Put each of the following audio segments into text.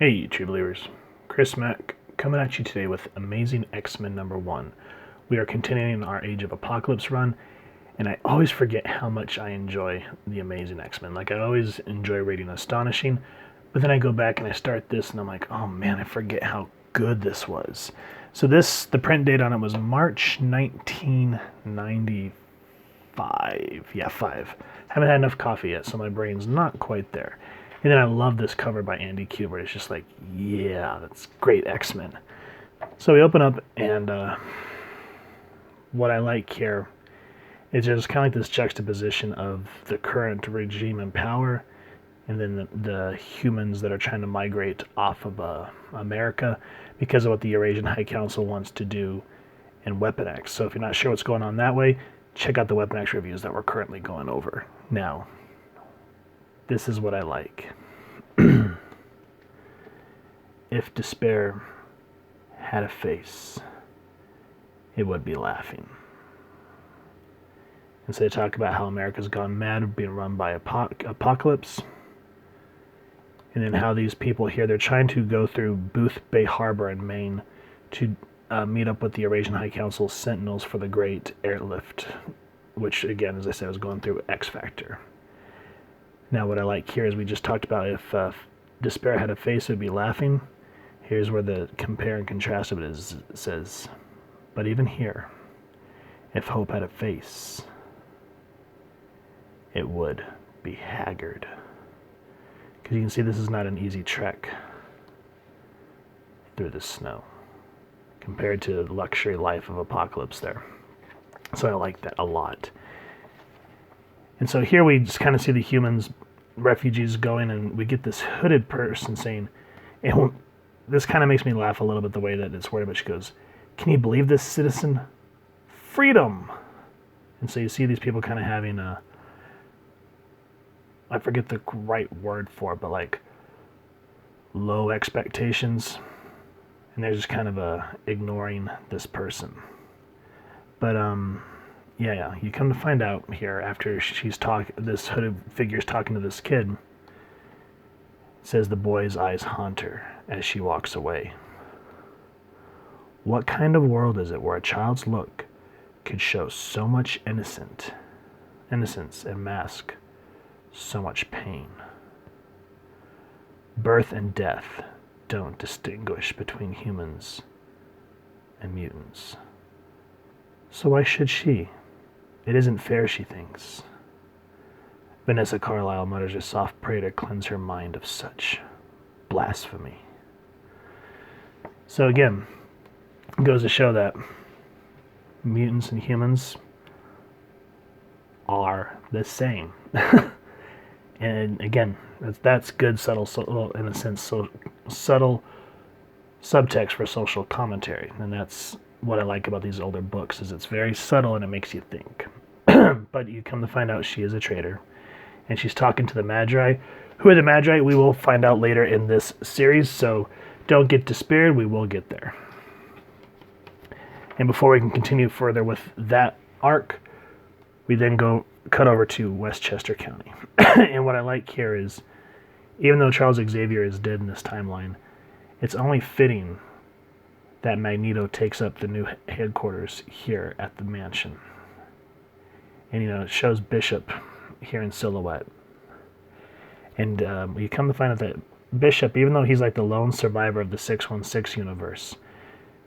Hey, true believers. Chris Mack coming at you today with Amazing X-Men #1. We are continuing our Age of Apocalypse run, and I always forget how much I enjoy the Amazing X-Men. Like, I always enjoy reading Astonishing, but then I go back and I start this, and I'm like, oh man, I forget how good this was. So the print date on it was March 1995. Yeah, 5. Haven't had enough coffee yet, so my brain's not quite there. And then I love this cover by Andy Kubert. It's just like, yeah, that's great X-Men. So we open up, and what I like here is just kind of like this juxtaposition of the current regime in power, and then the humans that are trying to migrate off of America because of what the Eurasian High Council wants to do in Weapon X. So if you're not sure what's going on that way, check out the Weapon X reviews that we're currently going over. Now, this is what I like. If despair had a face, it would be laughing. And so they talk about how America's gone mad, being run by apocalypse. And then how these people here, they're trying to go through Booth Bay Harbor in Maine to meet up with the Eurasian High Council's Sentinels for the Great Airlift, which, again, as I said, was going through X Factor. Now, what I like here is we just talked about if despair had a face, it would be laughing. Here's where the compare and contrast of it is. It says, but even here, if hope had a face, it would be haggard. Because you can see this is not an easy trek through the snow compared to the luxury life of Apocalypse there. So I like that a lot. And so here we just kind of see the humans, refugees going, and we get this hooded person saying, and this kind of makes me laugh a little bit the way that it's worded, but she goes, can you believe this, citizen? Freedom! And so you see these people kind of having I forget the right word for it, but like low expectations, and they're just kind of ignoring this person. But yeah, you come to find out here after this hooded figure's talking to this kid. It says the boy's eyes haunt her as she walks away. What kind of world is it where a child's look could show so much innocence and mask so much pain? Birth and death don't distinguish between humans and mutants. So why should she? It isn't fair, she thinks. Vanessa Carlyle mutters a soft prayer to cleanse her mind of such blasphemy. So again, it goes to show that mutants and humans are the same. And again, that's good, subtle, in a sense, subtle subtext for social commentary. And that's what I like about these older books, is it's very subtle and it makes you think. But you come to find out she is a traitor, and she's talking to the Magi. Who are the Magi? We will find out later in this series, so don't get despaired. We will get there. And before we can continue further with that arc, we then cut over to Westchester County. And what I like here is, even though Charles Xavier is dead in this timeline, it's only fitting that Magneto takes up the new headquarters here at the mansion. And, it shows Bishop here in silhouette. And you come to find out that Bishop, even though he's like the lone survivor of the 616 universe,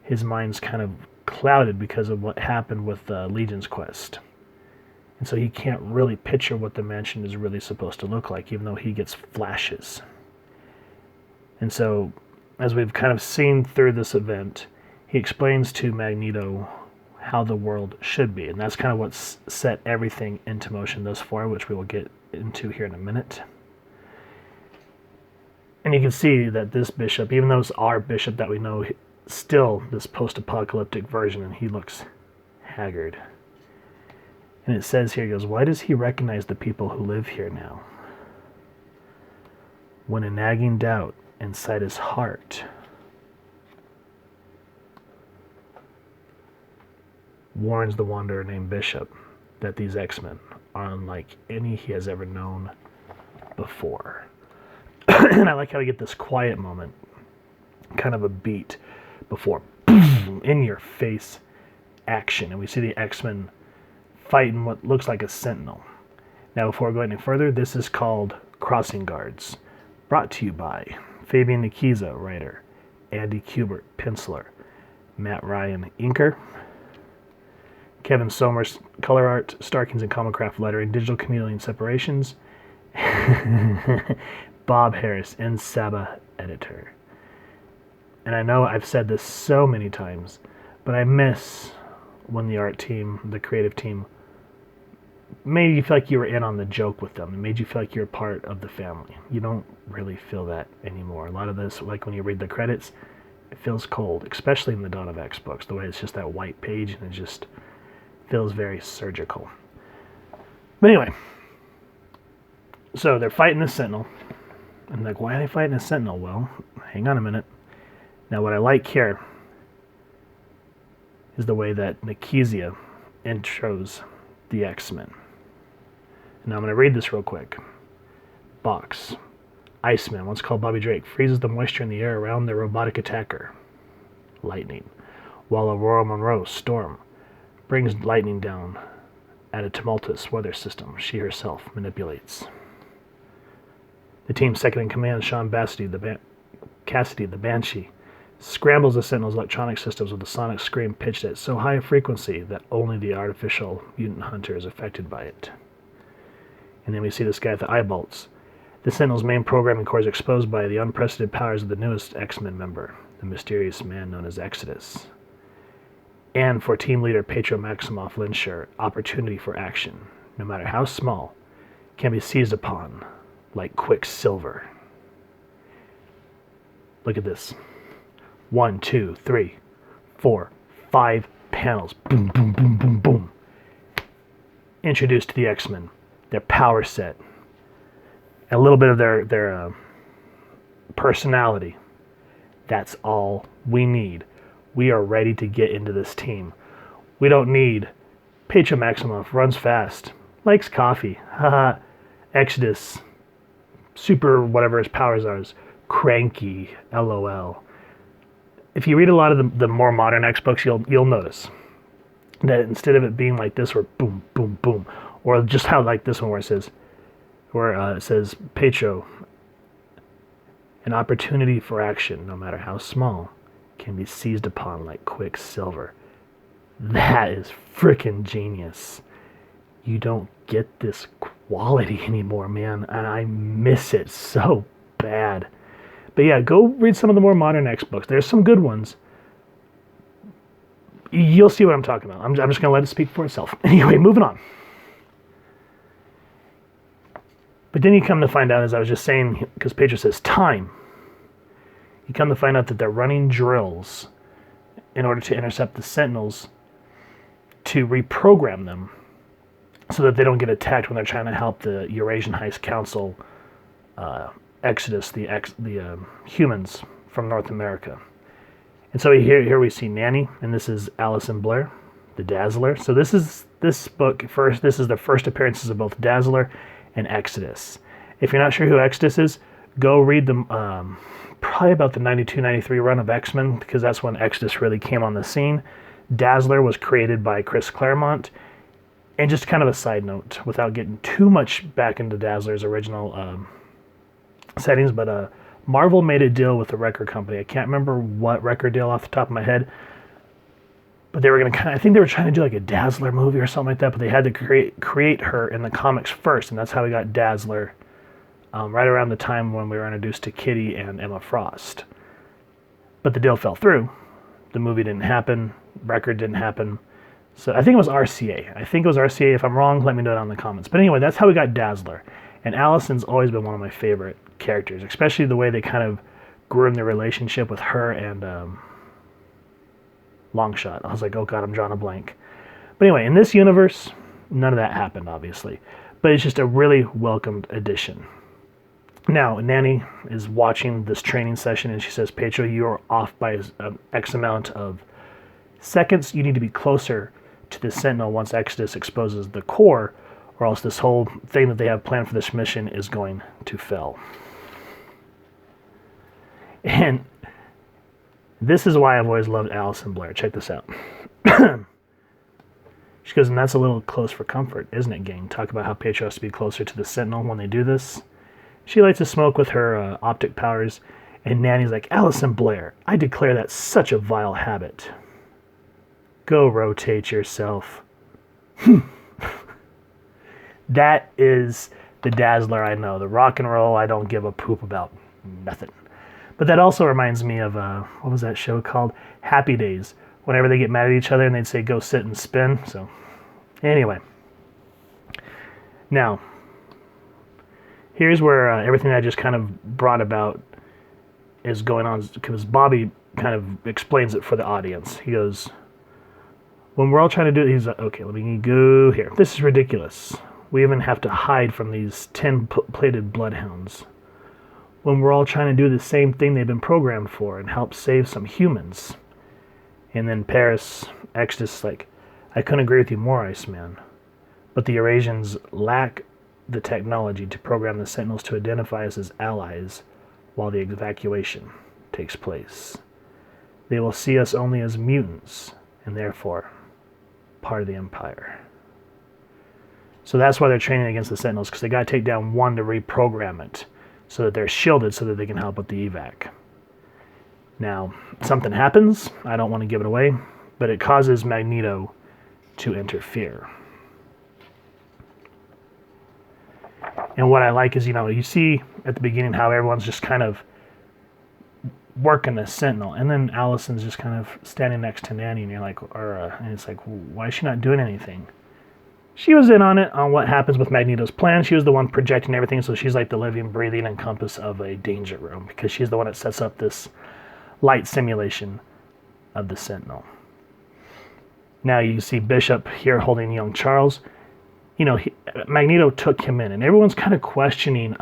his mind's kind of clouded because of what happened with Legion's Quest. And so he can't really picture what the mansion is really supposed to look like, even though he gets flashes. And so, as we've kind of seen through this event, he explains to Magneto how the world should be. And that's kind of what's set everything into motion thus far, which we will get into here in a minute. And you can see that this bishop, even though it's our bishop that we know, still this post-apocalyptic version, and he looks haggard. And it says here, he goes, why does he recognize the people who live here now? When a nagging doubt inside his heart warns the wanderer named Bishop that these X-Men are unlike any he has ever known before. And I like how we get this quiet moment, kind of a beat before boom, in your face action. And we see the X-Men fighting what looks like a Sentinel. Now, before going any further, this is called Crossing Guards. Brought to you by Fabian Nikiza, writer, Andy Kubert, penciler, Matt Ryan, inker, Kevin Somers, color art, Starkings and Comicraft lettering, Digital Chameleon separations, Bob Harris, and Saba, editor. And I know I've said this so many times, but I miss when the art team, the creative team, made you feel like you were in on the joke with them. It made you feel like you're part of the family. You don't really feel that anymore. A lot of this, like when you read the credits, it feels cold, especially in the Dawn of X books, the way it's just that white page and it just feels very surgical. But anyway, so they're fighting the Sentinel. I'm like, why are they fighting a Sentinel? Well, hang on a minute. Now, what I like here is the way that Nikiza intros the X-Men. Now, I'm going to read this real quick. Box. Iceman, once called Bobby Drake, freezes the moisture in the air around the robotic attacker, Lightning, while Aurora Monroe, Storm, brings lightning down at a tumultuous weather system she herself manipulates. The team's second in command, Sean Cassidy, the Banshee, scrambles the Sentinel's electronic systems with a sonic scream pitched at so high a frequency that only the artificial mutant hunter is affected by it. And then we see this guy with the eye bolts. The Sentinel's main programming core is exposed by the unprecedented powers of the newest X-Men member, the mysterious man known as Exodus. And for team leader Petro Maximoff Lynchur, opportunity for action, no matter how small, can be seized upon like quicksilver. Look at this. 1, 2, 3, 4, 5 panels. Boom, boom, boom, boom, boom. Introduced to the X-Men, their power set, a little bit of their personality. That's all we need. We are ready to get into this team. We don't need Petro Maximoff, runs fast, likes coffee, haha, Exodus, super whatever his powers are, is cranky, LOL. If you read a lot of the more modern X books, you'll notice that instead of it being like this, or boom, boom, boom, or just how like this one where it says Petro, an opportunity for action, no matter how small, can be seized upon like quicksilver. That is freaking genius. You don't get this quality anymore, man, and I miss it so bad. But yeah, go read some of the more modern X books. There's some good ones. You'll see what I'm talking about. I'm just going to let it speak for itself. Anyway, moving on. But then you come to find out, as I was just saying, because Pedro says time, you come to find out that they're running drills in order to intercept the Sentinels to reprogram them so that they don't get attacked when they're trying to help the Eurasian Heist Council Exodus, the humans from North America. And so here we see Nanny, and this is Allison Blair, the Dazzler. So this is the first appearances of both Dazzler and Exodus. If you're not sure who Exodus is, go read them probably about the 92-93 run of X-Men, because that's when Exodus really came on the scene. Dazzler was created by Chris Claremont. And just kind of a side note, without getting too much back into Dazzler's original settings, but Marvel made a deal with a record company. I can't remember what record deal off the top of my head, but they were going to I think they were trying to do like a Dazzler movie or something like that, but they had to create her in the comics first, and that's how we got Dazzler right around the time when we were introduced to Kitty and Emma Frost. But the deal fell through. The movie didn't happen, record didn't happen. So I think it was RCA. If I'm wrong, let me know down in the comments. But anyway, that's how we got Dazzler. And Allison's always been one of my favorite characters, especially the way they kind of grew in their relationship with her and Longshot. I was like, oh god, I'm drawing a blank. But anyway, in this universe, none of that happened, obviously. But it's just a really welcomed addition. Now, Nanny is watching this training session, and she says, Pedro, you're off by X amount of seconds. You need to be closer to the Sentinel once Exodus exposes the core, or else this whole thing that they have planned for this mission is going to fail. And this is why I've always loved Allison Blair. Check this out. She goes, and that's a little close for comfort, isn't it, gang? Talk about how Patriot has to be closer to the Sentinel when they do this. She lights a smoke with her optic powers, and Nanny's like, Allison Blair, I declare that's such a vile habit. Go rotate yourself. That is the Dazzler I know. The rock and roll I don't give a poop about nothing. But that also reminds me of, what was that show called? Happy Days. Whenever they get mad at each other and they'd say, go sit and spin. So, anyway. Now, here's where everything I just kind of brought about is going on, because Bobby kind of explains it for the audience. He goes, when we're all trying to do it, he's like, okay, let me go here. This is ridiculous. We even have to hide from these tin-plated bloodhounds. When we're all trying to do the same thing they've been programmed for and help save some humans. And then Paris, Exodus, like, I couldn't agree with you more, Iceman. But the Eurasians lack the technology to program the Sentinels to identify us as allies while the evacuation takes place. They will see us only as mutants, and therefore part of the Empire. So that's why they're training against the Sentinels, because they got to take down one to reprogram it, so that they're shielded so that they can help with the evac. Now, something happens, I don't want to give it away, but it causes Magneto to interfere. And what I like is, you see at the beginning how everyone's just kind of working the Sentinel, and then Allison's just kind of standing next to Nanny, and you're like, and it's like, why is she not doing anything? She was in on it, on what happens with Magneto's plan. She was the one projecting everything, so she's like the living, breathing encompass of a danger room, because she's the one that sets up this light simulation of the Sentinel. Now you see Bishop here holding young Charles. Magneto took him in, and everyone's kind of questioning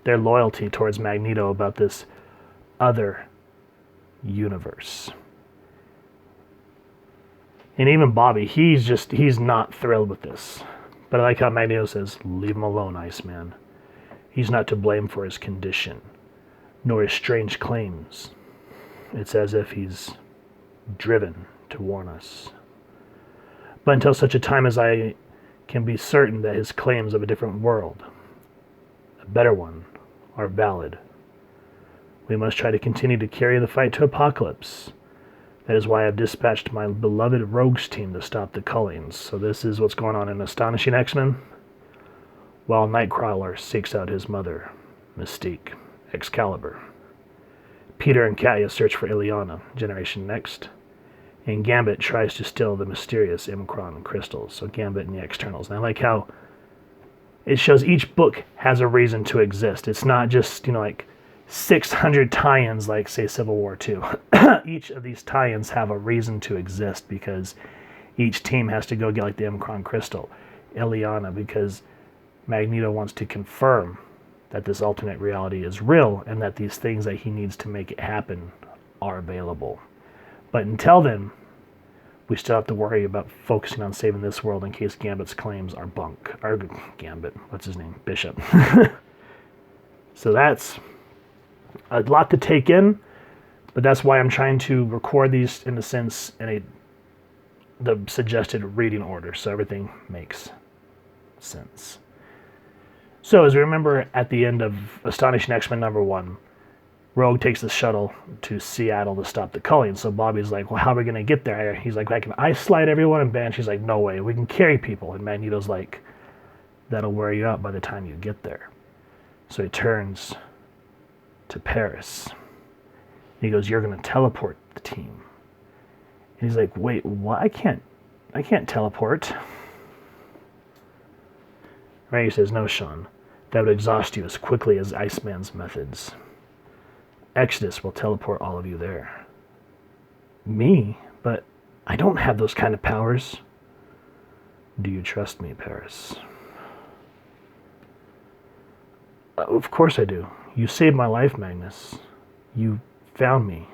their loyalty towards Magneto about this other universe. And even Bobby, he's not thrilled with this. But I like how Magneto says, leave him alone, Iceman. He's not to blame for his condition, nor his strange claims. It's as if he's driven to warn us. But until such a time as I can be certain that his claims of a different world, a better one, are valid, we must try to continue to carry the fight to Apocalypse. That is why I've dispatched my beloved Rogues team to stop the Cullings. So this is what's going on in Astonishing X-Men, while Nightcrawler seeks out his mother, Mystique, Excalibur. Peter and Katya search for Illyana, Generation Next, and Gambit tries to steal the mysterious Imcron crystals. So Gambit and the Externals. And I like how it shows each book has a reason to exist. It's not just, like 600 tie-ins like, say, Civil War II. Each of these tie-ins have a reason to exist, because each team has to go get, like, the Imcron crystal. Illyana, because Magneto wants to confirm that this alternate reality is real, and that these things that he needs to make it happen are available. But until then, we still have to worry about focusing on saving this world in case Gambit's claims are bunk. Or Gambit, what's his name? Bishop. So that's a lot to take in, but that's why I'm trying to record these, in a sense, in the suggested reading order, so everything makes sense. So, as we remember at the end of Astonishing X-Men #1, Rogue takes the shuttle to Seattle to stop the Cullings. So Bobby's like, well, how are we going to get there? He's like, I can ice slide everyone, and Banshee's like, no way, we can carry people. And Magneto's like, that'll wear you out by the time you get there. So he turns to Paris. He goes, you're going to teleport the team. And he's like, wait, what? I can't teleport. Right? He says, no, Sean. That would exhaust you as quickly as Iceman's methods. Exodus will teleport all of you there. Me? But I don't have those kind of powers. Do you trust me, Paris? Of course I do. You saved my life, Magnus. You found me.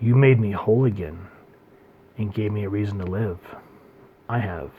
You made me whole again and gave me a reason to live. I have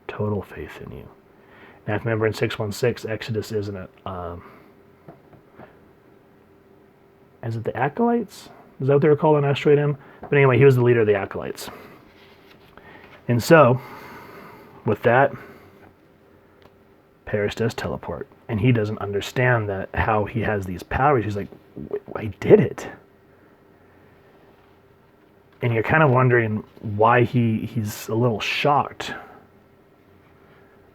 total faith in you. Now, if you remember in 616, Exodus isn't is it the Acolytes? Is that what they were called on Asteroid M? But anyway, he was the leader of the Acolytes. And so, with that, Paris does teleport. And he doesn't understand that how he has these powers. He's like, I did it. And you're kind of wondering why he's a little shocked.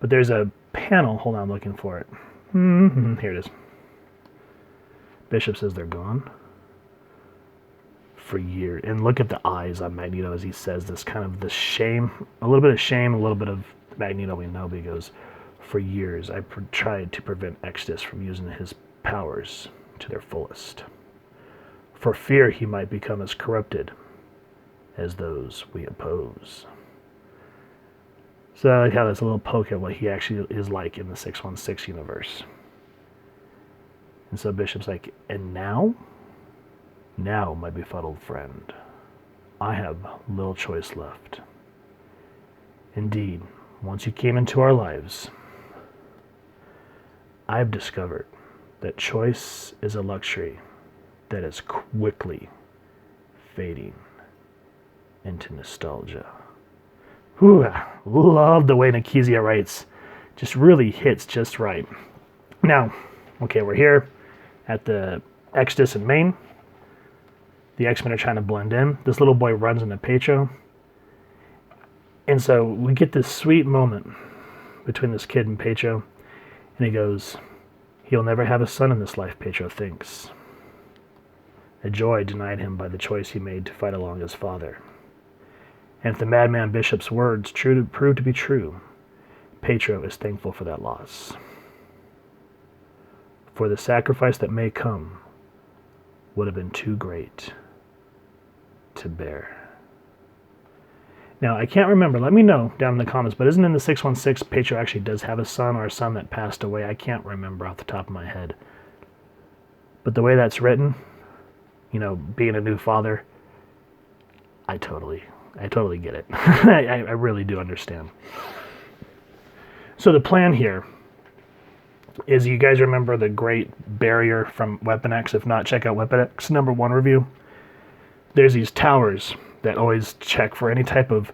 But there's a panel. Hold on, I'm looking for it. Here it is. Bishop says they're gone for years. And look at the eyes on Magneto as he says this, kind of the shame, a little bit of shame, a little bit of Magneto we know, but he goes, for years I tried to prevent Exodus from using his powers to their fullest, for fear he might become as corrupted as those we oppose. So I like how that's a little poke at what he actually is like in the 616 universe. And so Bishop's like, and now, my befuddled friend, I have little choice left. Indeed, once you came into our lives, I've discovered that choice is a luxury that is quickly fading into nostalgia. Whew, love the way Nikizia writes. Just really hits just right. Now, okay, we're here at the Exodus in Maine. The X-Men are trying to blend in. This little boy runs into Petro. And so we get this sweet moment between this kid and Petro. And he goes, he'll never have a son in this life, Petro thinks. A joy denied him by the choice he made to fight along his father. And if the madman Bishop's words prove to be true, Petro is thankful for that loss. For the sacrifice that may come would have been too great to bear. Now, I can't remember. Let me know down in the comments. But isn't in the 616 Petro actually does have a son or a son that passed away? I can't remember off the top of my head. But the way that's written, you know, being a new father, I totally get it. I really do understand. So the plan here is, you guys remember the great barrier from Weapon X? If not, check out Weapon X #1 review. There's these towers that always check for any type of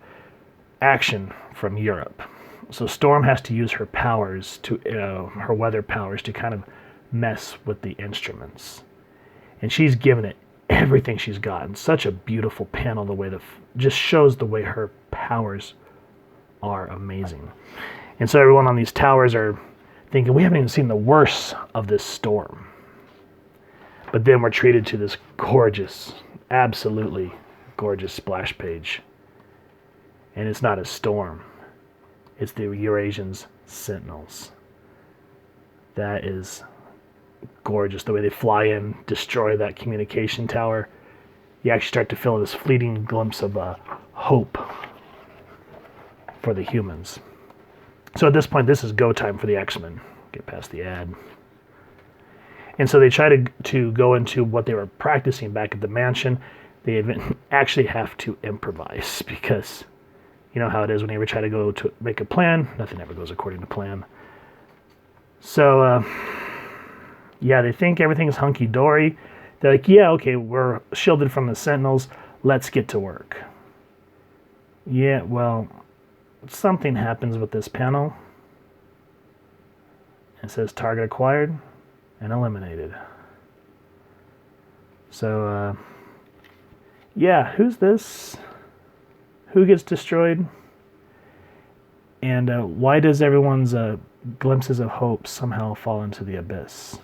action from Europe. So Storm has to use her powers to, her weather powers to kind of mess with the instruments. And she's given it everything she's got. And such a beautiful panel, the way just shows the way her powers are amazing. And so everyone on these towers are thinking, we haven't even seen the worst of this storm. But then we're treated to this gorgeous, absolutely gorgeous splash page. And it's not a storm. It's the Eurasians' Sentinels. That is gorgeous. The way they fly in, destroy that communication tower. You actually start to feel this fleeting glimpse of hope for the humans. So at this point, this is go time for the X-Men. Get past the ad. And so they try to go into what they were practicing back at the mansion. They actually have to improvise, because you know how it is when you ever try to go to make a plan, nothing ever goes according to plan. So, yeah, they think everything's hunky-dory. They're like, yeah, okay, we're shielded from the Sentinels. Let's get to work. Yeah, well, something happens with this panel. It says target acquired and eliminated. So, yeah, who's this? Who gets destroyed? And why does everyone's glimpses of hope somehow fall into the abyss?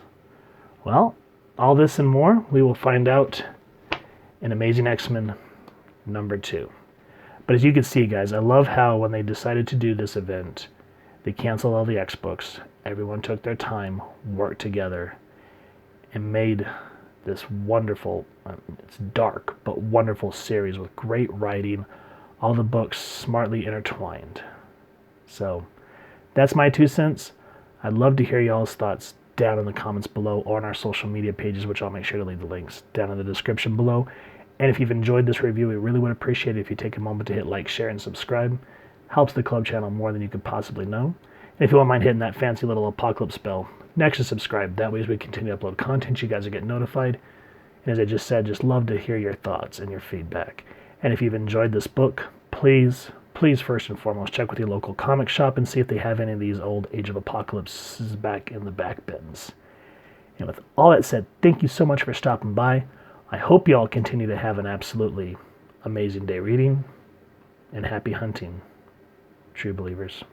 Well, all this and more we will find out in Amazing X-Men #2. But as you can see, guys, I love how when they decided to do this event, they canceled all the X-books. Everyone took their time, worked together, and made this wonderful, it's dark, but wonderful series with great writing, all the books smartly intertwined. So that's my 2 cents. I'd love to hear y'all's thoughts down in the comments below, or on our social media pages, which I'll make sure to leave the links down in the description below. And if you've enjoyed this review, we really would appreciate it if you take a moment to hit like, share, and subscribe. Helps the club channel more than you could possibly know. And if you won't mind hitting that fancy little apocalypse bell next to subscribe, that way as we continue to upload content, you guys will get notified. And as I just said, just love to hear your thoughts and your feedback. And if you've enjoyed this book, please first and foremost check with your local comic shop and see if they have any of these old Age of Apocalypses back in the back bins. And with all that said, thank you so much for stopping by. I hope you all continue to have an absolutely amazing day reading, and happy hunting, true believers.